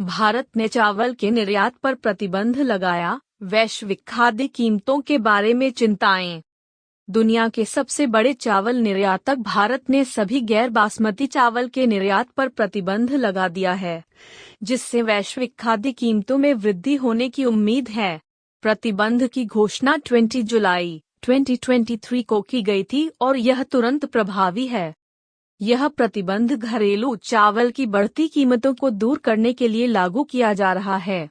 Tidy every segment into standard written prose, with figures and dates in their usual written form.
भारत ने चावल के निर्यात पर प्रतिबंध लगाया, वैश्विक खाद्य कीमतों के बारे में चिंताएं। दुनिया के सबसे बड़े चावल निर्यातक भारत ने सभी गैर बासमती चावल के निर्यात पर प्रतिबंध लगा दिया है, जिससे वैश्विक खाद्य कीमतों में वृद्धि होने की उम्मीद है। प्रतिबंध की घोषणा 20 जुलाई 2023 को की गई थी और यह तुरंत प्रभावी है। यह प्रतिबंध घरेलू चावल की बढ़ती कीमतों को दूर करने के लिए लागू किया जा रहा है।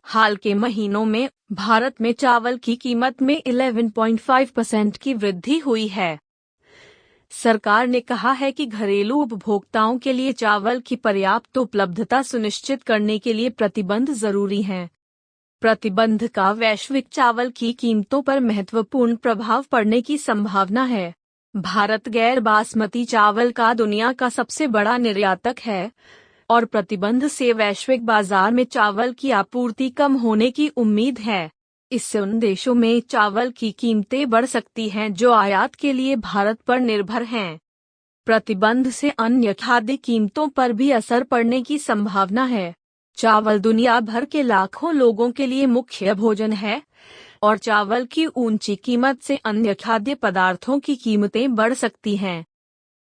हाल के महीनों में भारत में चावल की कीमत में 11.5% की वृद्धि हुई है। सरकार ने कहा है कि घरेलू उपभोक्ताओं के लिए चावल की पर्याप्त उपलब्धता सुनिश्चित करने के लिए प्रतिबंध जरूरी हैं। प्रतिबंध का वैश्विक चावल की कीमतों पर महत्वपूर्ण प्रभाव पड़ने की संभावना है। भारत गैर बासमती चावल का दुनिया का सबसे बड़ा निर्यातक है और प्रतिबंध से वैश्विक बाजार में चावल की आपूर्ति कम होने की उम्मीद है। इससे उन देशों में चावल की कीमतें बढ़ सकती हैं जो आयात के लिए भारत पर निर्भर हैं। प्रतिबंध से अन्य खाद्य कीमतों पर भी असर पड़ने की संभावना है। चावल दुनिया भर के लाखों लोगों के लिए मुख्य भोजन है और चावल की ऊंची कीमत से अन्य खाद्य पदार्थों की कीमतें बढ़ सकती हैं।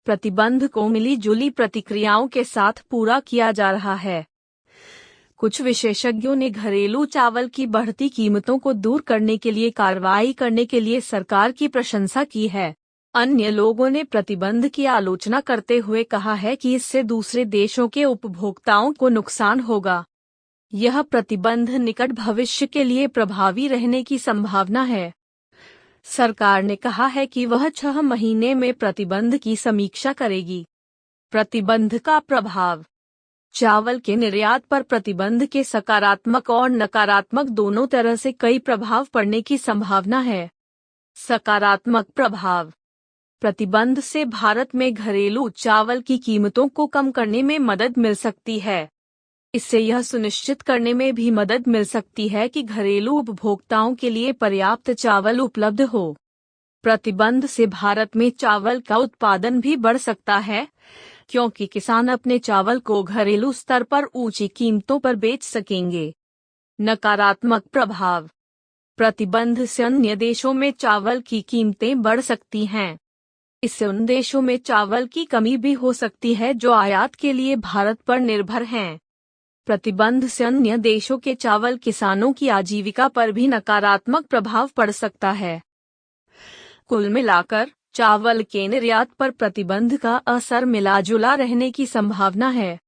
प्रतिबंध को मिली-जुली प्रतिक्रियाओं के साथ पूरा किया जा रहा है। कुछ विशेषज्ञों ने घरेलू चावल की बढ़ती कीमतों को दूर करने के लिए कार्रवाई करने के लिए सरकार की प्रशंसा की है। अन्य लोगों ने प्रतिबंध की आलोचना करते हुए कहा है कि इससे दूसरे देशों के उपभोक्ताओं को नुकसान होगा। यह प्रतिबंध निकट भविष्य के लिए प्रभावी रहने की संभावना है। सरकार ने कहा है कि वह 6 महीने में प्रतिबंध की समीक्षा करेगी। प्रतिबंध का प्रभाव। चावल के निर्यात पर प्रतिबंध के सकारात्मक और नकारात्मक दोनों तरह से कई प्रभाव पड़ने की संभावना है। सकारात्मक प्रभाव। प्रतिबंध से भारत में घरेलू चावल की कीमतों को कम करने में मदद मिल सकती है। इससे यह सुनिश्चित करने में भी मदद मिल सकती है कि घरेलू उपभोक्ताओं के लिए पर्याप्त चावल उपलब्ध हो। प्रतिबंध से भारत में चावल का उत्पादन भी बढ़ सकता है, क्योंकि किसान अपने चावल को घरेलू स्तर पर ऊंची कीमतों पर बेच सकेंगे। नकारात्मक प्रभाव। प्रतिबंध से अन्य देशों में चावल की कीमतें बढ़ सकती हैं। इससे उन देशों में चावल की कमी भी हो सकती है जो आयात के लिए भारत पर निर्भर हैं। प्रतिबंध से अन्य देशों के चावल किसानों की आजीविका पर भी नकारात्मक प्रभाव पड़ सकता है। कुल मिलाकर चावल के निर्यात पर प्रतिबंध का असर मिला-जुला रहने की संभावना है।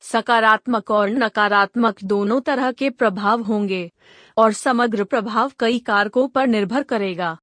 सकारात्मक और नकारात्मक दोनों तरह के प्रभाव होंगे और समग्र प्रभाव कई कारकों पर निर्भर करेगा।